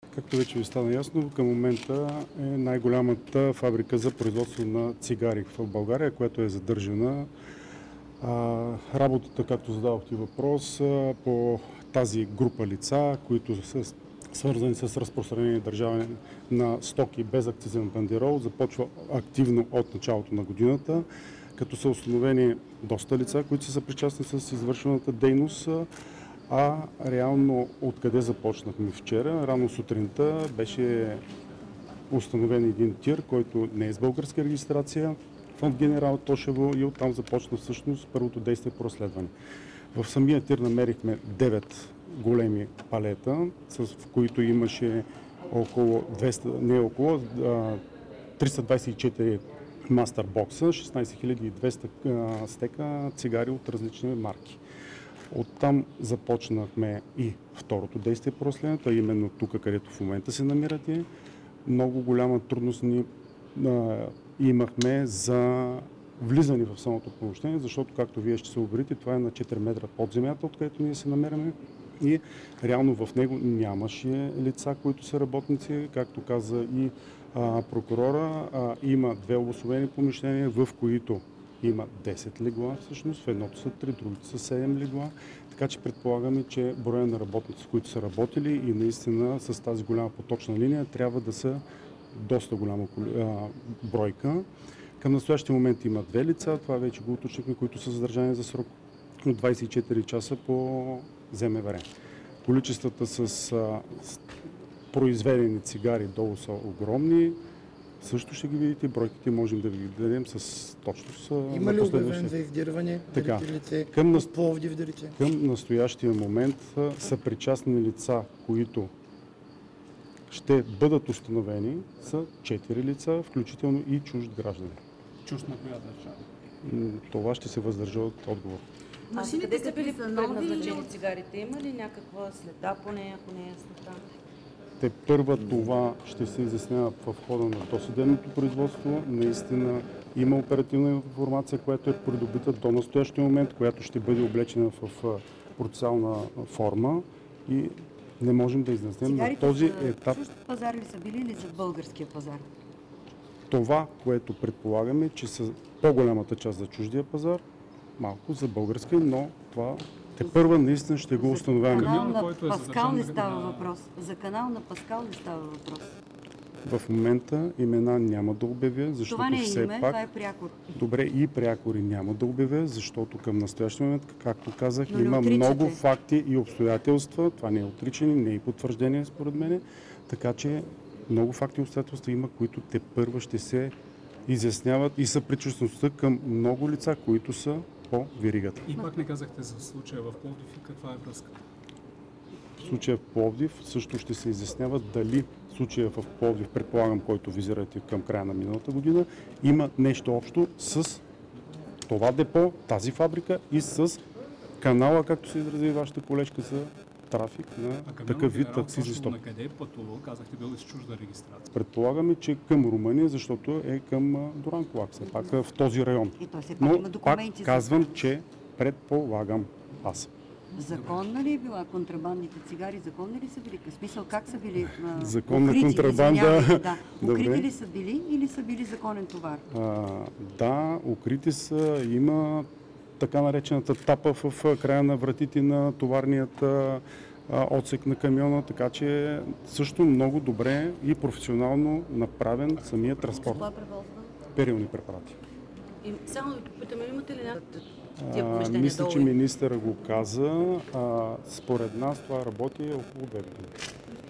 Както вече ви стана ясно, към момента е най-голямата фабрика за производство на цигари в България, която е задържана. Работата, както задавахте въпрос, по тази група лица, които са свързани с разпространение и държаване на стоки без акцизен бандерол, започва активно от началото на годината, като са установени доста лица, които са съпричастни с извършената дейност. Реално откъде започнахме вчера? Рано сутринта беше установен един тир, който не е с българска регистрация в генерал Тошево, и оттам започна всъщност първото действие по разследване. В самия тир намерихме 9 големи палета, в които имаше около 324 мастербокса, 16 200 стека цигари от различни марки. Оттам започнахме и второто действие по разследването, а именно тук, където в момента се намирате. Много голяма трудност имахме за влизане в самото помещение, защото, както вие ще се уверите, това е на 4 метра под земята, откъдето ние се намираме. И реално в него нямаше лица, които са работници, както каза и прокурора. Има 2 обособени помещения, в които има 10 легла, всъщност в едното са 3, другите са 7 легла. Така че предполагаме, че броя на работници, които са работили, и наистина с тази голяма поточна линия трябва да са доста голяма бройка. Към настоящия момент има 2 лица, това вече го уточнихме, които са задържани за срок от 24 часа по ЗМВР. Количествата с произведени цигари долу са огромни. Също ще ги видите, бройките можем да ви ги дадем с точност. Има ли обявен за издирване лице от Пловдив, да речем? Към настоящия момент са причастни лица, които ще бъдат установени, са 4 лица, включително и чужд граждани. Чужд на коя държава? Това ще се въздържа от отговор. Къде са били предназначени цигарите? Има ли някаква следа по нея, ако не е следа? Те първа това ще се изяснява в хода на досъдебното производство. Наистина има оперативна информация, която е придобита до настоящия момент, която ще бъде облечена в процесуална форма и не можем да изнесем на този етап. Чужд пазар ли са били или за българския пазар? Това, което предполагаме, че са по-голямата част за чуждия пазар, малко за българския, но това тепърва наистина ще го установяваме. За канал на Паскал не става въпрос. За канал на Паскал не става въпрос. В момента имена няма да обявя, защото това не е все име, пак... това е прякор. Добре, и прякори няма да обявя, защото към настоящия момент, както казах, Но има отричате много факти и обстоятелства. Това не е отричане, не е и потвърждение според мен. Така че много факти и обстоятелства има, които тепърва ще се изясняват и са причастността към много лица, които са по веригата. И пак не казахте за случая в Пловдив и каква е връзката? В случая в Пловдив също ще се изяснява дали случая в Пловдив, предполагам, който визирате към края на миналата година, има нещо общо с това депо, тази фабрика и с канала, както се изрази вашата колежка, за трафик на такъв вид акцизни стоки. На къде е пътувал? Казахте, бил и с чужда регистрация. Предполагаме, че към Румъния, защото е към Дуранкулак, все пак в този район. И той все пак има документи. Пак казвам, че предполагам аз. Законна ли е била контрабандните цигари? Законни ли са били? В смисъл, как са били законна укрити? контрабанда. Да. Укрити ли са били или са били законен товар? Да, укрити са. Има така наречената тапа в края на вратите на товарният отсек на камиона, така че също много добре и професионално направен самият транспорт. Това превозва? Перилни препарати. И само да попитаме, имате ли тия помещения Мисля, долу? че министъра го каза. Според нас това работи около 2 години.